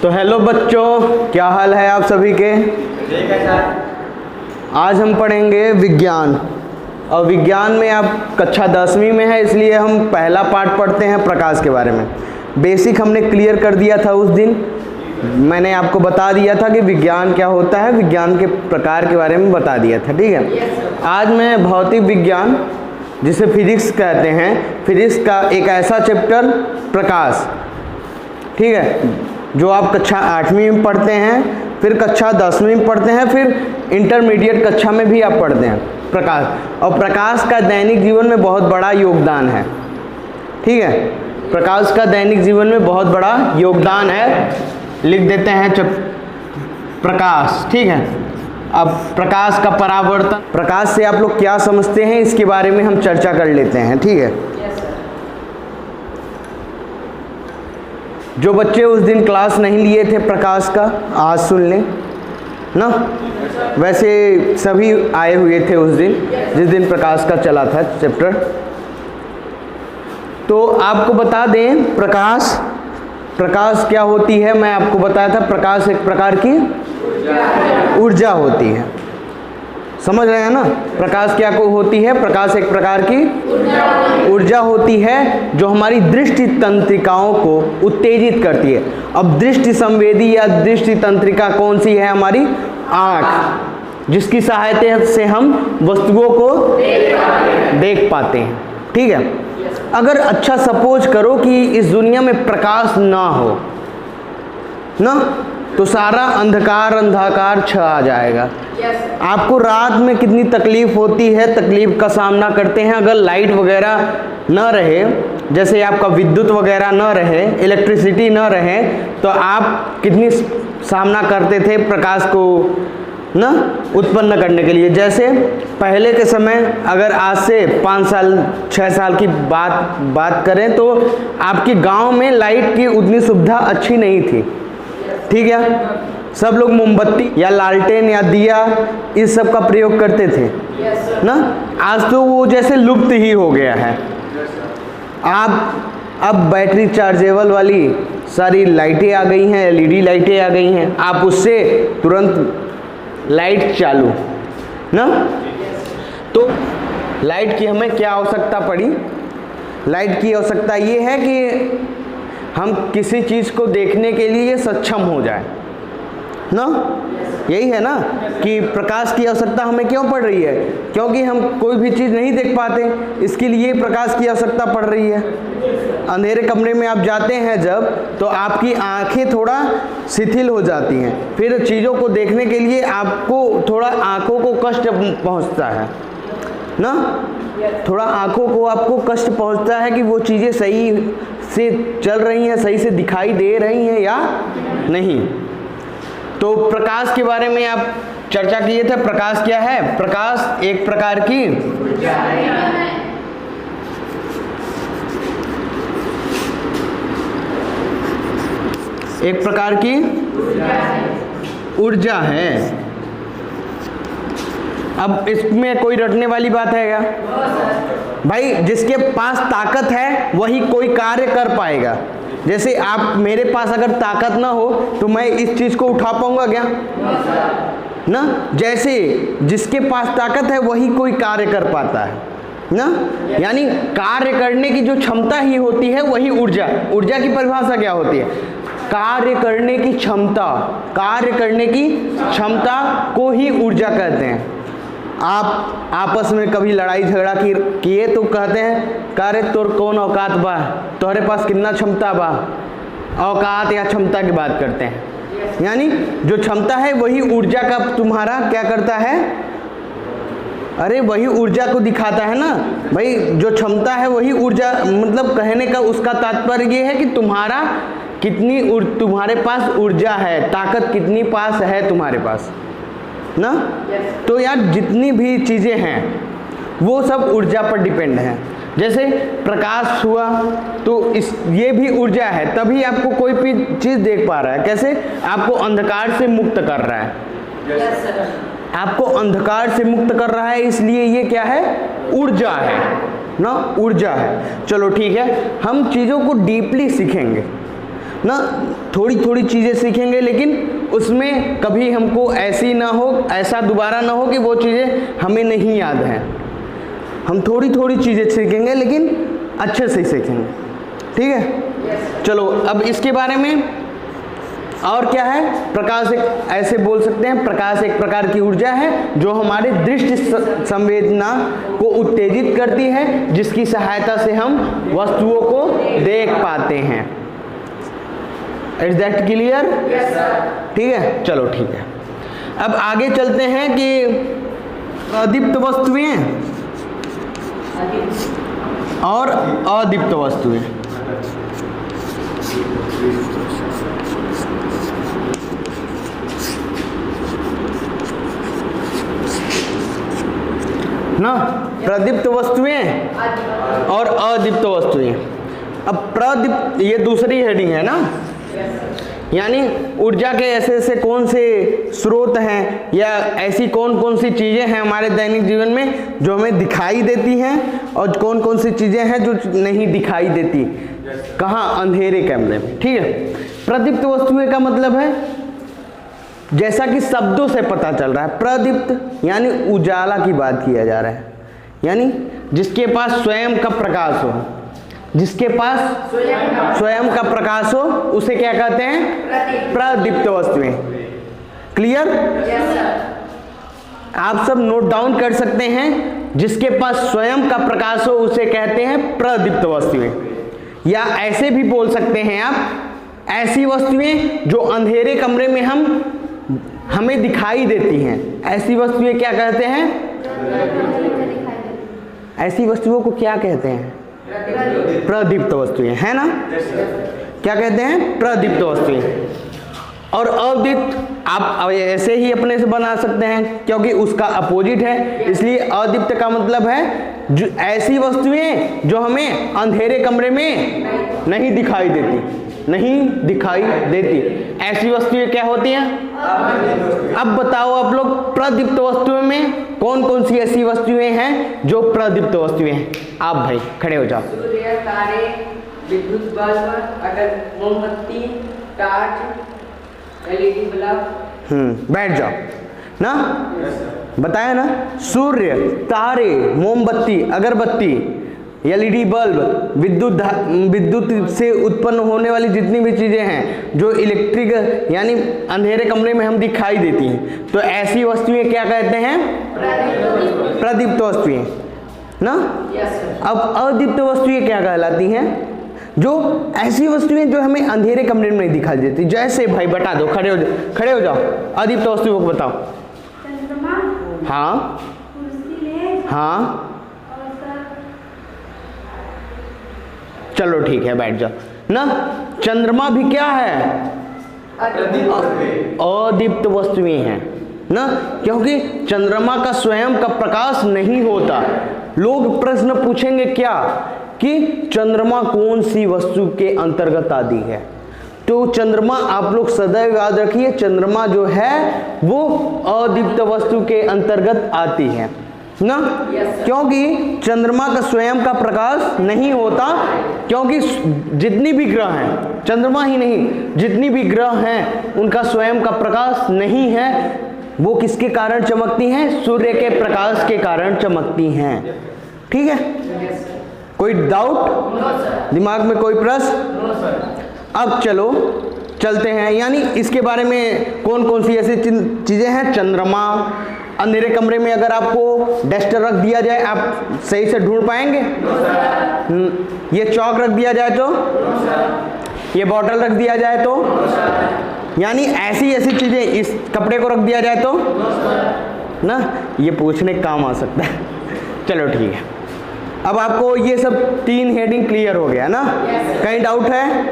तो हेलो बच्चों, क्या हाल है आप सभी के। ठीक है सर। आज हम पढ़ेंगे विज्ञान। और विज्ञान में आप कक्षा 10वीं में है, इसलिए हम पहला पार्ट पढ़ते हैं प्रकाश के बारे में। बेसिक हमने क्लियर कर दिया था उस दिन, मैंने आपको बता दिया था कि विज्ञान क्या होता है, विज्ञान के प्रकार के बारे में बता दिया था। ठीक है, आज मैं भौतिक विज्ञान जिसे फिजिक्स कहते हैं, फिजिक्स का एक ऐसा चैप्टर प्रकाश, ठीक है, जो आप कक्षा 8वीं में पढ़ते हैं, फिर कक्षा 10वीं में पढ़ते हैं, फिर इंटरमीडिएट कक्षा में भी आप पढ़ते हैं प्रकाश। और प्रकाश का दैनिक जीवन में बहुत बड़ा योगदान है। ठीक है, प्रकाश का दैनिक जीवन में बहुत बड़ा योगदान है। लिख देते हैं प्रकाश। ठीक है, अब प्रकाश का परावर्तन, प्रकाश से आप लोग क्या समझते हैं इसके बारे में हम चर्चा कर लेते हैं। ठीक है, जो बच्चे उस दिन क्लास नहीं लिए थे प्रकाश का, आज सुन लें ना। वैसे सभी आए हुए थे उस दिन, जिस दिन प्रकाश का चला था चैप्टर। तो आपको बता दें प्रकाश क्या होती है। मैं आपको बताया था प्रकाश एक प्रकार की ऊर्जा होती है। समझ रहे हैं ना, प्रकाश क्या को होती है। प्रकाश एक प्रकार की ऊर्जा होती है जो हमारी दृष्टि तंत्रिकाओं को उत्तेजित करती है। अब दृष्टि संवेदी या दृष्टि तंत्रिका कौन सी है, हमारी आँख, जिसकी सहायता से हम वस्तुओं को देख पाते हैं। ठीक है, अगर अच्छा सपोज करो कि इस दुनिया में प्रकाश ना हो ना, तो सारा अंधकार छा जाएगा। आपको रात में कितनी तकलीफ होती है, तकलीफ का सामना करते हैं। अगर लाइट वगैरह न रहे, जैसे आपका विद्युत वगैरह न रहे, इलेक्ट्रिसिटी न रहे, तो आप कितनी सामना करते थे प्रकाश को न उत्पन्न करने के लिए। जैसे पहले के समय, अगर आज से 5 साल 6 साल की बात करें, तो आपके गांव में लाइट की उतनी सुविधा अच्छी नहीं थी। ठीक है, सब लोग मोमबत्ती या लालटेन या दिया इस सब का प्रयोग करते थे ना। आज तो वो जैसे लुप्त ही हो गया है। अब बैटरी चार्जेबल वाली सारी लाइटें आ गई हैं, एलईडी लाइटें आ गई हैं, आप उससे तुरंत लाइट चालू ना। तो लाइट की हमें क्या आवश्यकता पड़ी। लाइट की आवश्यकता ये है कि हम किसी चीज़ को देखने के लिए सक्षम हो जाए ना। यही है ना कि प्रकाश की आवश्यकता हमें क्यों पड़ रही है, क्योंकि हम कोई भी चीज़ नहीं देख पाते, इसके लिए प्रकाश की आवश्यकता पड़ रही है। अंधेरे कमरे में आप जाते हैं जब, तो आपकी आंखें थोड़ा शिथिल हो जाती हैं, फिर चीज़ों को देखने के लिए आपको थोड़ा आंखों को कष्ट पहुंचता है ना। थोड़ा आंखों को आपको कष्ट पहुंचता है कि वो चीज़ें सही से चल रही हैं, सही से दिखाई दे रही हैं या नहीं। तो प्रकाश के बारे में आप चर्चा किए थे। प्रकाश क्या है। प्रकाश एक प्रकार की ऊर्जा है। अब इसमें कोई रटने वाली बात है क्या भाई। जिसके पास ताकत है वही कोई कार्य कर पाएगा। जैसे आप, मेरे पास अगर ताकत ना हो तो मैं इस चीज़ को उठा पाऊंगा क्या ना। जैसे जिसके पास ताकत है वही कोई कार्य कर पाता है ना। यानी कार्य करने की जो क्षमता ही होती है वही ऊर्जा। ऊर्जा की परिभाषा क्या होती है। कार्य करने की क्षमता, कार्य करने की क्षमता को ही ऊर्जा कहते हैं। आप आपस में कभी लड़ाई झगड़ा किए तो कहते हैं, कार्य तोर कौन औकात बा, तुम्हारे पास कितना क्षमता बा। औकात या क्षमता की बात करते हैं। यानी जो क्षमता है वही ऊर्जा का तुम्हारा क्या करता है, अरे वही ऊर्जा को दिखाता है ना भाई। जो क्षमता है वही ऊर्जा, मतलब कहने का उसका तात्पर्य ये है कि तुम्हारा तुम्हारे पास ऊर्जा है, ताकत कितनी पास है तुम्हारे पास ना। तो यार जितनी भी चीज़ें हैं वो सब ऊर्जा पर डिपेंड है। जैसे प्रकाश हुआ तो ये भी ऊर्जा है, तभी आपको कोई भी चीज़ देख पा रहा है। कैसे, आपको अंधकार से मुक्त कर रहा है। आपको अंधकार से मुक्त कर रहा है, इसलिए ये क्या है, ऊर्जा है ना, ऊर्जा है। चलो ठीक है, हम चीज़ों को डीपली सीखेंगे। ना, थोड़ी थोड़ी चीज़ें सीखेंगे, लेकिन उसमें कभी हमको ऐसी ना हो, ऐसा दोबारा ना हो कि वो चीज़ें हमें नहीं याद हैं। हम थोड़ी थोड़ी चीज़ें सीखेंगे लेकिन अच्छे से सीखेंगे, ठीक है। चलो अब इसके बारे में और क्या है, प्रकाश एक, ऐसे बोल सकते हैं, प्रकाश एक प्रकार की ऊर्जा है जो हमारे दृष्टि संवेदना को उत्तेजित करती है, जिसकी सहायता से हम वस्तुओं को देख पाते हैं। Is that clear? ठीक है, चलो ठीक है। अब आगे चलते हैं कि अदीप्त वस्तुएं और अदीप्त वस्तुएं। ना, प्रदीप्त वस्तुएं और अदीप्त वस्तुएं। अब प्रदीप्त ये दूसरी हेडिंग है ना, यानी ऊर्जा के ऐसे ऐसे कौन से स्रोत हैं या ऐसी कौन कौन सी चीज़ें हैं हमारे दैनिक जीवन में जो हमें दिखाई देती हैं और कौन कौन सी चीज़ें हैं जो नहीं दिखाई देती। कहाँ? अंधेरे कमरे में, ठीक है। प्रदीप्त वस्तुएं का मतलब है, जैसा कि शब्दों से पता चल रहा है, प्रदीप्त यानी उजाला की बात किया जा रहा है, यानी जिसके पास स्वयं का प्रकाश हो, जिसके पास स्वयं का प्रकाश हो उसे क्या कहते हैं? प्रदीप्त वस्तुएं। क्लियर? आप सब नोट डाउन कर सकते हैं, जिसके पास स्वयं का प्रकाश हो उसे कहते हैं प्रदीप्त वस्तुएं। या ऐसे भी बोल सकते हैं आप, ऐसी वस्तुएं जो अंधेरे कमरे में हमें दिखाई देती हैं, ऐसी वस्तुएं क्या कहते हैं? ऐसी वस्तुओं को क्या कहते हैं? प्रदीप्त वस्तुएं, है ना? क्या कहते हैं? प्रदीप्त वस्तुएं। और अदीप्त आप ऐसे ही अपने से बना सकते हैं, क्योंकि उसका अपोजिट है, इसलिए अदीप्त का मतलब है जो ऐसी वस्तुएं जो हमें अंधेरे कमरे में नहीं दिखाई देती, नहीं दिखाई देती। ऐसी वस्तुएं क्या होती हैं? अब बताओ आप लोग, प्रदीप्त वस्तुओं में कौन कौन सी ऐसी वस्तुएं हैं जो प्रदीप्त वस्तुएं हैं? आप भाई खड़े हो जाओ। सूर्य, तारे, विद्युत बल्ब, अगर मोमबत्ती, टार्च, LED बल्ब। बैठ जाओ ना। बताया ना, सूर्य, तारे, मोमबत्ती, अगरबत्ती, LED बल्ब, विद्युत से उत्पन्न होने वाली जितनी भी चीजें हैं जो इलेक्ट्रिक यानी अंधेरे कमरे में हम दिखाई देती हैं, तो ऐसी वस्तुएं क्या कहते हैं? प्रदीप्त वस्तुएं ना। अब अदीप्त वस्तुएं क्या कहलाती हैं? जो ऐसी वस्तुएं जो हमें अंधेरे कमरे में नहीं दिखाई देती। जैसे भाई बता दो, खड़े हो जाओ, अदीप्त वस्तुओं को बताओ। चंद्रमा, हाँ कुर्सी मेज, हाँ, और सर। चलो ठीक है, बैठ जाओ ना। चंद्रमा भी क्या है? अदीप्त वस्तुएं हैं ना, क्योंकि चंद्रमा का स्वयं का प्रकाश नहीं होता। लोग प्रश्न पूछेंगे क्या कि चंद्रमा कौन सी वस्तु के अंतर्गत आती है, तो चंद्रमा आप लोग सदैव याद रखिए, चंद्रमा जो है वो अदीप्त वस्तु के अंतर्गत आती है ना, क्योंकि चंद्रमा का स्वयं का प्रकाश नहीं होता। क्योंकि जितनी भी ग्रह हैं, चंद्रमा ही नहीं, जितनी भी ग्रह हैं उनका स्वयं का प्रकाश नहीं है। वो किसके कारण चमकती हैं? सूर्य के प्रकाश के कारण चमकती हैं। ठीक है, कोई डाउट दिमाग में, कोई प्रश्न? अब चलो चलते हैं, यानी इसके बारे में कौन कौन सी ऐसी चीजें हैं। चंद्रमा, अंधेरे कमरे में अगर आपको डस्टर रख दिया जाए आप सही से ढूंढ पाएंगे? ये चौक रख दिया जाए तो, ये बॉटल रख दिया जाए तो, यानी ऐसी ऐसी चीजें, इस कपड़े को रख दिया जाए तो ना, ये पूछने का काम आ सकता है। चलो ठीक है, अब आपको ये सब 3 हेडिंग क्लियर हो गया ना? कहीं डाउट है?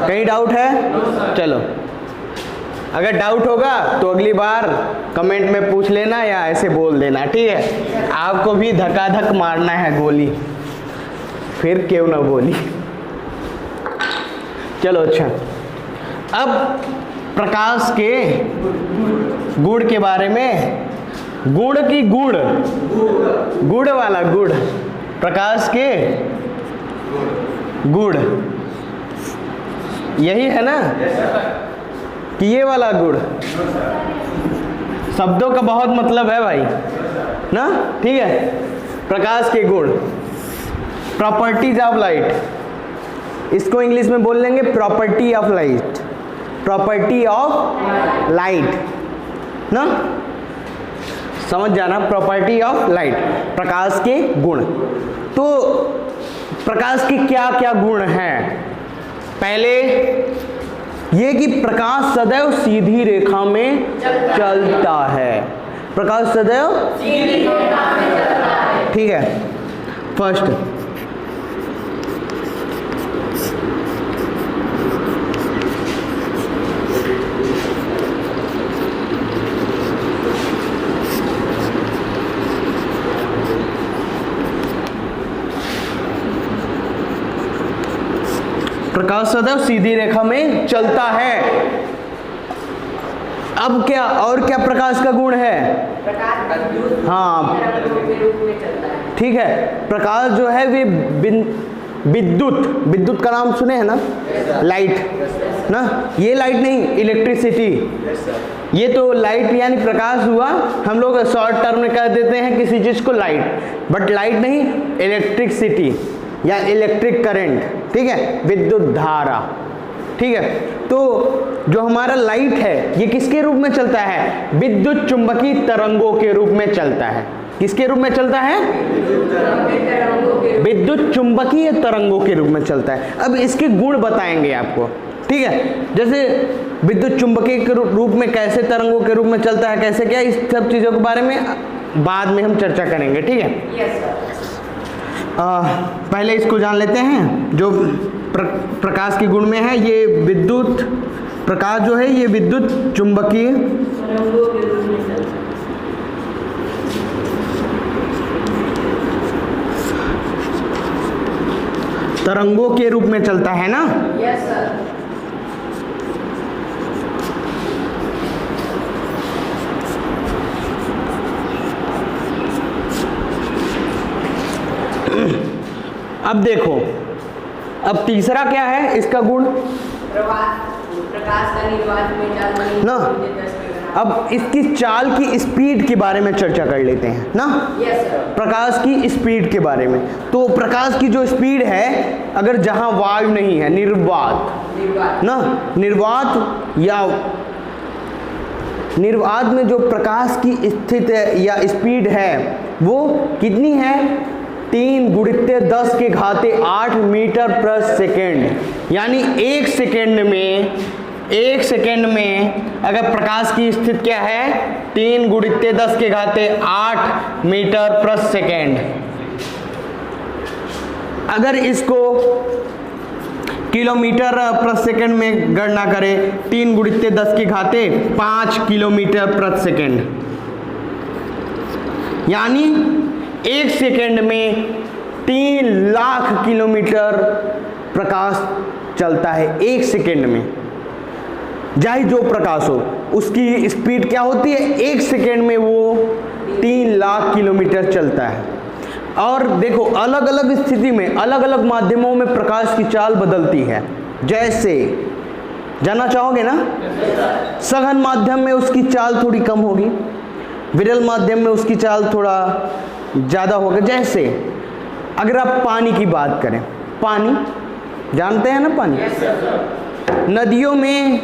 कहीं डाउट है? चलो, अगर डाउट होगा तो अगली बार कमेंट में पूछ लेना या ऐसे बोल देना, ठीक है? आपको भी धक्का-धक मारना है गोली, फिर क्यों ना बोली। चलो अच्छा, अब प्रकाश के गुण के बारे में, गुण की गुण, गुड़ वाला गुड़, प्रकाश के गुण। यही है ना कि ये वाला गुण? शब्दों का बहुत मतलब है भाई ना, ठीक है। प्रकाश के गुण, प्रॉपर्टीज ऑफ लाइट, इसको इंग्लिश में बोल लेंगे property of light, property of light ना, समझ जाना, प्रॉपर्टी ऑफ लाइट, प्रकाश के गुण। तो प्रकाश के क्या क्या गुण हैं? पहले ये कि प्रकाश सदैव सीधी रेखा में चलता है, प्रकाश सदैव सीधी रेखा में चलता है, ठीक है। फर्स्ट, प्रकाश सदैव सीधी रेखा में चलता है। अब क्या और क्या प्रकाश का गुण है? प्रकाश हाँ के रूप में चलता है, ठीक है। प्रकाश जो है वे विद्युत, विद्युत का नाम सुने हैं ना, लाइट ना, ये लाइट नहीं, इलेक्ट्रिसिटी। ये तो लाइट यानी प्रकाश हुआ, हम लोग शॉर्ट टर्म में कह देते हैं किसी चीज को लाइट, बट लाइट नहीं, इलेक्ट्रिसिटी या इलेक्ट्रिक करंट, ठीक है, विद्युत धारा, ठीक है। तो जो हमारा लाइट है ये किसके रूप में चलता है? विद्युत चुंबकीय तरंगों के रूप में चलता है। किसके रूप में चलता है? विद्युत चुंबकीय तरंगों के रूप में चलता है। अब इसके गुण बताएंगे आपको, ठीक है। जैसे विद्युत चुंबकीय के रूप में कैसे तरंगों के रूप में चलता है, कैसे क्या, इस सब चीजों के बारे में बाद में हम चर्चा करेंगे, ठीक है। Yes sir. पहले इसको जान लेते हैं जो प्रकाश के गुण में है। ये विद्युत प्रकाश जो है ये विद्युत चुंबकीय तरंगों के रूप में चलता है ना। Yes sir. अब देखो, अब तीसरा क्या है इसका गुण? प्रकाश का निर्वात में चाल ना। अब इसकी चाल की स्पीड के बारे में चर्चा कर लेते हैं ना। Yes sir. प्रकाश की स्पीड के बारे में, तो प्रकाश की जो स्पीड है, अगर जहां वायु नहीं है, निर्वात ना, निर्वात या निर्वात में जो प्रकाश की स्थिति या स्पीड है वो कितनी है? 3 × 10⁸ मीटर प्रति सेकेंड। यानी एक सेकेंड में अगर प्रकाश की स्थिति क्या है? 3 × 10⁸ मीटर प्रति सेकेंड। अगर इसको किलोमीटर प्रति सेकेंड में गणना करें, 3 × 10⁵ किलोमीटर प्रति सेकेंड, यानी एक सेकेंड में 3 लाख किलोमीटर प्रकाश चलता है। एक सेकेंड में चाहे जो प्रकाश हो, उसकी स्पीड क्या होती है? एक सेकेंड में वो 3 लाख किलोमीटर चलता है। और देखो, अलग अलग स्थिति में अलग अलग माध्यमों में प्रकाश की चाल बदलती है। जैसे जानना चाहोगे ना? सघन माध्यम में उसकी चाल थोड़ी कम होगी, विरल माध्यम में उसकी चाल थोड़ा ज़्यादा होगा। जैसे अगर आप पानी की बात करें, पानी जानते हैं ना, पानी नदियों में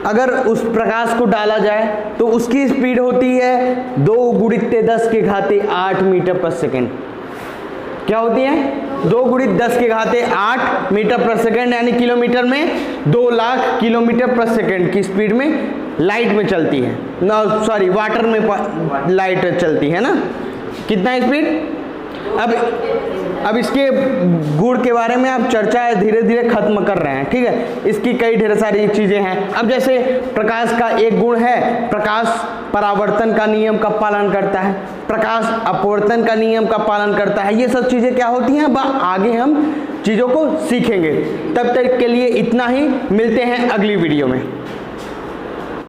अगर उस प्रकाश को डाला जाए तो उसकी स्पीड होती है 2 × 10⁸ मीटर प्रति सेकेंड। क्या होती है? 2 × 10⁸ मीटर प्रति सेकेंड, यानी किलोमीटर में 2 लाख किलोमीटर प्रति सेकेंड की स्पीड में लाइट में चलती है ना, सॉरी वाटर में लाइट चलती है ना। कितना स्पीड? अब इसके गुण के बारे में आप चर्चा धीरे धीरे खत्म कर रहे हैं, ठीक है। इसकी कई ढेर सारी चीजें हैं। अब जैसे प्रकाश का एक गुण है, प्रकाश परावर्तन का नियम का पालन करता है, प्रकाश अपवर्तन का नियम का पालन करता है। ये सब चीजें क्या होती हैं, अब आगे हम चीजों को सीखेंगे। तब तक के लिए इतना ही, मिलते हैं अगली वीडियो में।